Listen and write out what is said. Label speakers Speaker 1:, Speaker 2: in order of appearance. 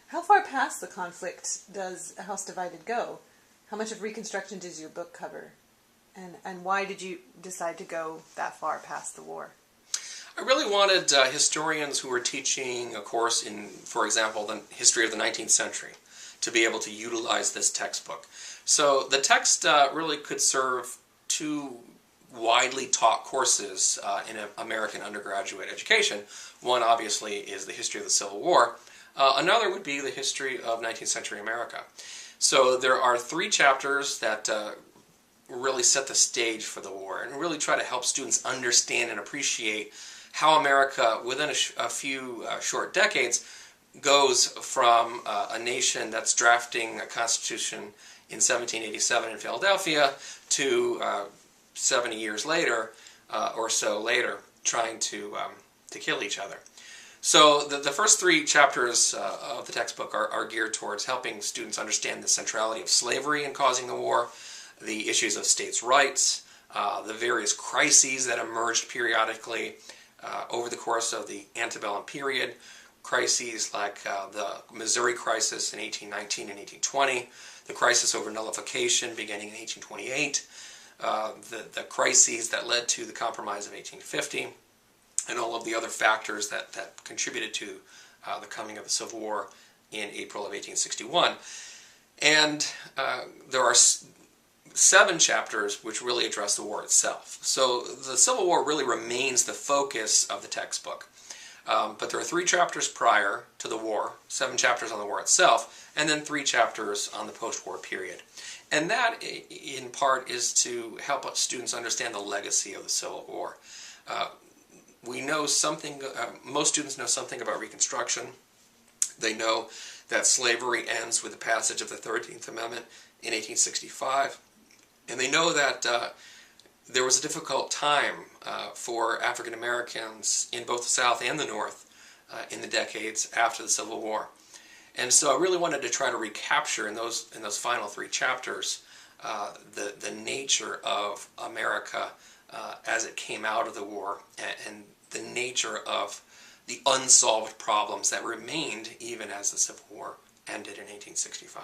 Speaker 1: How far past the conflict does A House Divided go? How much of Reconstruction does your book cover? And why did you decide to go that far past the war?
Speaker 2: I really wanted historians who were teaching a course in, for example, the history of the 19th century to be able to utilize this textbook. So the text really could serve two widely taught courses in American undergraduate education. One, obviously, is the history of the Civil War. Another would be the history of 19th century America. So there are 3 chapters that really set the stage for the war and really try to help students understand and appreciate how America, within a few short decades, goes from a nation that's drafting a constitution in 1787 in Philadelphia to 70 years later, or so later, trying to kill each other. So the first 3 chapters of the textbook are geared towards helping students understand the centrality of slavery in causing the war, the issues of states' rights, the various crises that emerged periodically over the course of the antebellum period, crises like the Missouri crisis in 1819 and 1820, the crisis over nullification beginning in 1828, the crises that led to the Compromise of 1850, and all of the other factors that contributed to the coming of the Civil War in April of 1861. And there are 7 chapters which really address the war itself. So the Civil War really remains the focus of the textbook. But there are 3 chapters prior to the war, 7 chapters on the war itself, and then 3 chapters on the post-war period. And that, in part, is to help students understand the legacy of the Civil War. We know something, most students know something about Reconstruction. They know that slavery ends with the passage of the 13th Amendment in 1865. And they know that there was a difficult time for African Americans in both the South and the North in the decades after the Civil War. And so I really wanted to try to recapture in those final 3 chapters the nature of America as it came out of the war, and the nature of the unsolved problems that remained even as the Civil War ended in 1865.